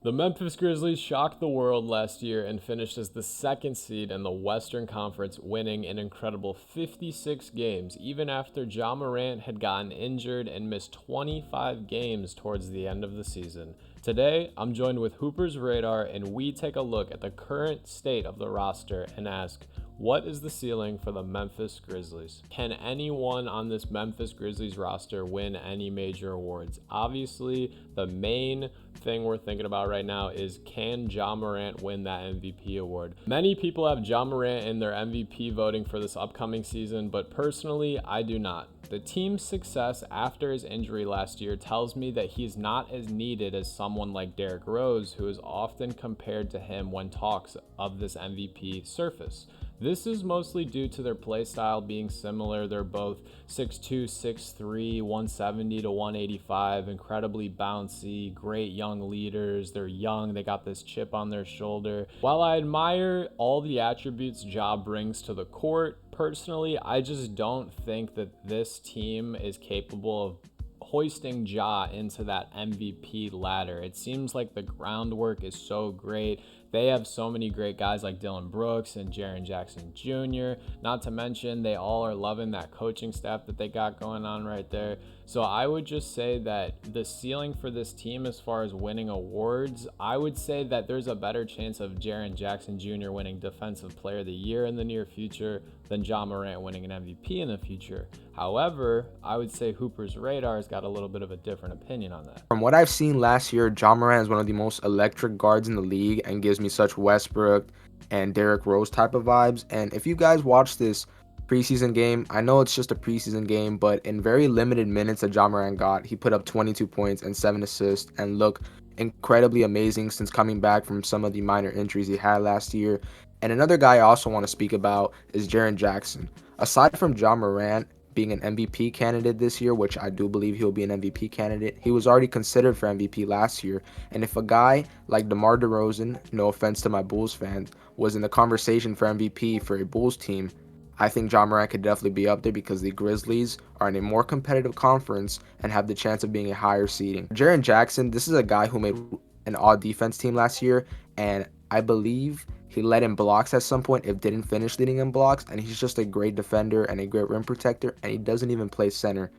The Memphis Grizzlies shocked the world last year and finished as the second seed in the Western Conference, winning an incredible 56 games, even after Ja Morant had gotten injured and missed 25 games towards the end of the season. Today, I'm joined with Hooper's Radar, and we take a look at the current state of the roster and ask, what is the ceiling for the Memphis Grizzlies? Can anyone on this Memphis Grizzlies roster win any major awards? Obviously, the main thing we're thinking about right now is, can Ja Morant win that MVP award? Many people have Ja Morant in their MVP voting for this upcoming season, but personally, I do not. The team's success after his injury last year tells me that he's not as needed as someone like Derrick Rose, who is often compared to him when talks of this MVP surface. This is mostly due to their play style being similar. They're both 6'2", 6'3", 170 to 185, incredibly bouncy, great young leaders. They're young, they got this chip on their shoulder. While I admire all the attributes Ja brings to the court, personally, I just don't think that this team is capable of hoisting Ja into that MVP ladder. It seems like the groundwork is so great. They have so many great guys like Dylan Brooks and Jaren Jackson Jr. Not to mention, they all are loving that coaching staff that they got going on right there. So I would just say that the ceiling for this team as far as winning awards, I would say that there's a better chance of Jaren Jackson Jr. winning Defensive Player of the Year in the near future than Ja Morant winning an MVP in the future. However, I would say Hooper's Radar has got a little bit of a different opinion on that. From what I've seen last year, Ja Morant is one of the most electric guards in the league and gives me such Westbrook and Derrick Rose type of vibes. And if you guys watch this preseason game, I know it's just a preseason game, but in very limited minutes that Ja Morant got, he put up 22 points and 7 assists and looked incredibly amazing since coming back from some of the minor injuries he had last year. And another guy I also want to speak about is Jaren Jackson. Aside from Ja Morant being an MVP candidate this year, which I do believe he'll be an MVP candidate, he was already considered for MVP last year. And if a guy like DeMar DeRozan, no offense to my Bulls fans, was in the conversation for MVP for a Bulls team, I think Ja Morant could definitely be up there because the Grizzlies are in a more competitive conference and have the chance of being a higher seeding. Jaren Jackson, this is a guy who made an all defense team last year, and I believe he led in blocks at some point, if didn't finish leading in blocks, and he's just a great defender and a great rim protector, and he doesn't even play center.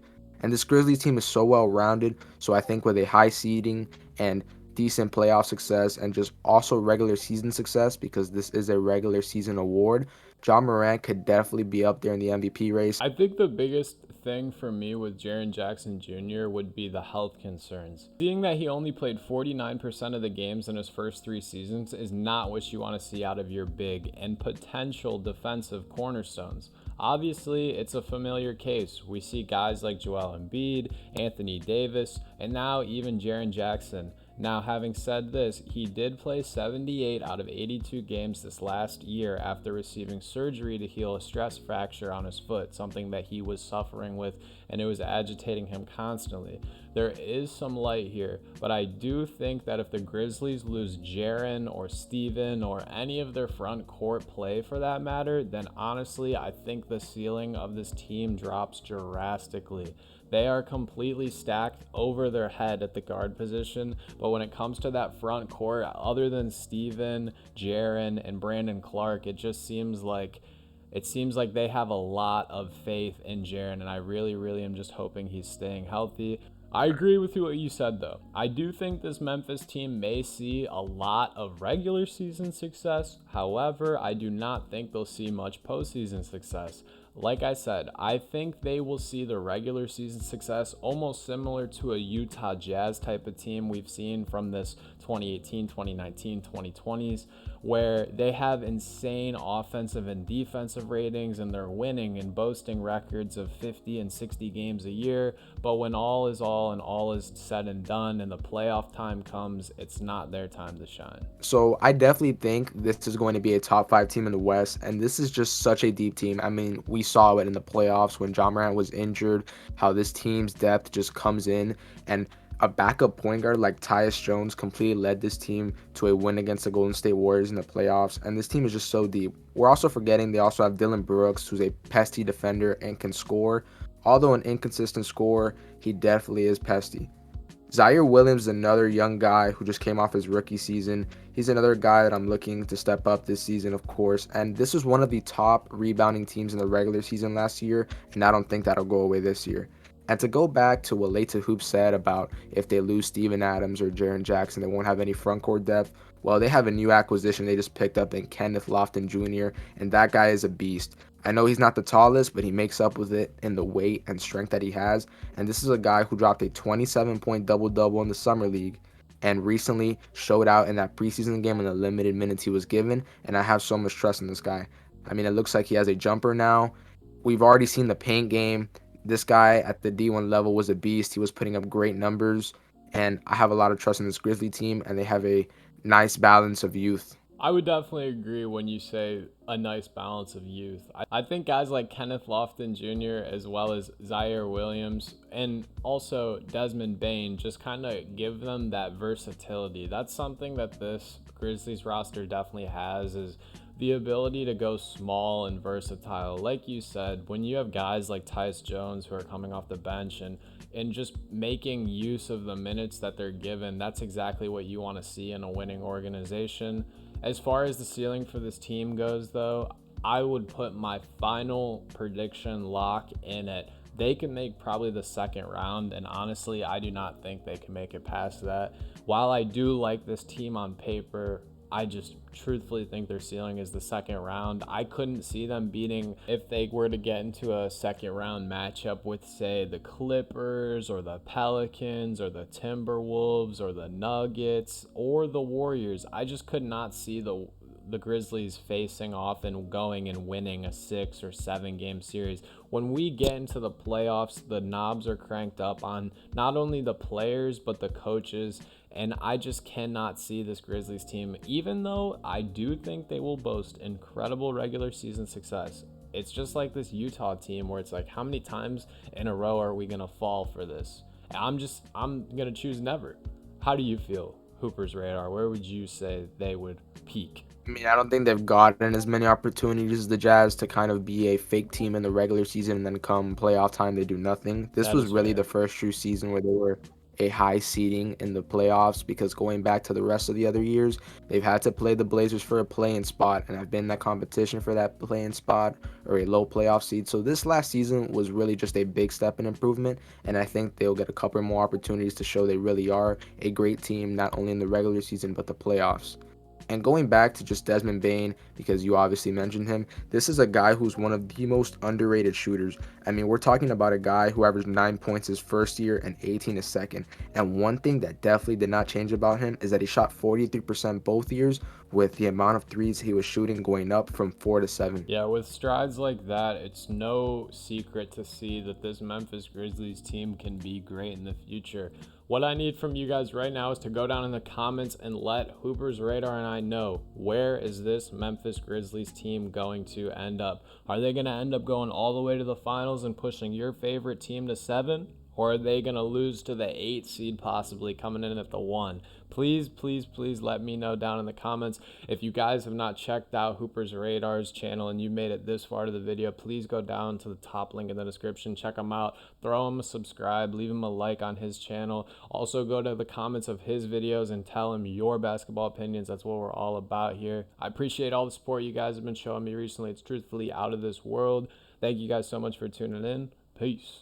And this Grizzlies team is so well rounded, so I think with a high seeding and decent playoff success and just also regular season success, because this is a regular season award, Ja Morant could definitely be up there in the MVP race. I think the biggest thing for me with Jaren Jackson Jr. would be the health concerns. Seeing that he only played 49% of the games in his first 3 seasons is not what you want to see out of your big and potential defensive cornerstones. Obviously, it's a familiar case. We see guys like Joel Embiid, Anthony Davis, and now even Jaren Jackson. Now, having said this, he did play 78 out of 82 games this last year after receiving surgery to heal a stress fracture on his foot, something that he was suffering with, and it was agitating him constantly. There is some light here, but I do think that if the Grizzlies lose Jaren or Steven or any of their front court play for that matter, then honestly, I think the ceiling of this team drops drastically. They are completely stacked over their head at the guard position, but when it comes to that front court, other than Steven, Jaren, and Brandon Clark, it seems like they have a lot of faith in Jaren, and I really am just hoping he's staying healthy. I agree with you what you said, though. I do think this Memphis team may see a lot of regular season success. However, I do not think they'll see much postseason success. Like I said, I think they will see the regular season success almost similar to a Utah Jazz type of team we've seen from this 2018, 2019, 2020s, where they have insane offensive and defensive ratings and they're winning and boasting records of 50 and 60 games a year. But when all is all and all is said and done and the playoff time comes, it's not their time to shine. So I definitely think this is going to be a top 5 team in the West, and this is just such a deep team. I mean, we saw it in the playoffs when Ja Morant was injured, how this team's depth just comes in, and a backup point guard like Tyus Jones completely led this team to a win against the Golden State Warriors in the playoffs, and this team is just so deep. We're also forgetting they also have Dylan Brooks, who's a pesty defender and can score. Although an inconsistent scorer, he definitely is pesty. Zaire Williams is another young guy who just came off his rookie season. He's another guy that I'm looking to step up this season, of course. And this was one of the top rebounding teams in the regular season last year, and I don't think that'll go away this year. And to go back to what Late to Hoop said about if they lose Steven Adams or Jaren Jackson, they won't have any front court depth. Well, they have a new acquisition they just picked up in Kenneth Lofton Jr., and that guy is a beast. I know he's not the tallest, but he makes up with it in the weight and strength that he has. And this is a guy who dropped a 27-point double-double in the Summer League and recently showed out in that preseason game in the limited minutes he was given. And I have so much trust in this guy. I mean, it looks like he has a jumper now. We've already seen the paint game. This guy at the D1 level was a beast. He was putting up great numbers. And I have a lot of trust in this Grizzly team, and they have a nice balance of youth. I would definitely agree when you say a nice balance of youth. I think guys like Kenneth Lofton Jr. as well as Zaire Williams and also Desmond Bane just kind of give them that versatility. That's something that this Grizzlies roster definitely has, is the ability to go small and versatile. Like you said, when you have guys like Tyus Jones who are coming off the bench and just making use of the minutes that they're given, that's exactly what you want to see in a winning organization. As far as the ceiling for this team goes, though, I would put my final prediction lock in it. They can make probably the second round, and honestly, I do not think they can make it past that. While I do like this team on paper, I just truthfully think their ceiling is the second round. I couldn't see them beating, if they were to get into a second round matchup with, say, the Clippers or the Pelicans or the Timberwolves or the Nuggets or the Warriors. I just could not see the Grizzlies facing off and going and winning a 6 or 7 game series. When we get into the playoffs, the knobs are cranked up on not only the players but the coaches, and I just cannot see this Grizzlies team, even though I do think they will boast incredible regular season success. It's just like this Utah team where it's like, how many times in a row are we going to fall for this? I'm going to choose never. How do you feel, Hooper's Radar? Where would you say they would peak? I mean, I don't think they've gotten as many opportunities as the Jazz to kind of be a fake team in the regular season and then come playoff time, they do nothing. This That was is really fair. the first true season where they were a high seeding in the playoffs, because going back to the rest of the other years, they've had to play the Blazers for a play-in spot and have been in that competition for that play-in spot or a low playoff seed. So this last season was really just a big step in improvement, and I think they'll get a couple more opportunities to show they really are a great team, not only in the regular season but the playoffs. And going back to just Desmond Bane, because you obviously mentioned him, this is a guy who's one of the most underrated shooters. I mean, we're talking about a guy who averaged 9 points his first year and 18 his second. And one thing that definitely did not change about him is that he shot 43% both years, with the amount of threes he was shooting going up from 4 to 7. Yeah, with strides like that, it's no secret to see that this Memphis Grizzlies team can be great in the future. What I need from you guys right now is to go down in the comments and let Hooper's Radar and I know, where is this Memphis Grizzlies team going to end up? Are they going to end up going all the way to the finals and pushing your favorite team to 7? Or are they going to lose to the 8 seed, possibly coming in at the 1? Please, please, please let me know down in the comments. If you guys have not checked out Hooper's Radar's channel and you made it this far to the video, please go down to the top link in the description. Check him out. Throw him a subscribe. Leave him a like on his channel. Also, go to the comments of his videos and tell him your basketball opinions. That's what we're all about here. I appreciate all the support you guys have been showing me recently. It's truthfully out of this world. Thank you guys so much for tuning in. Peace.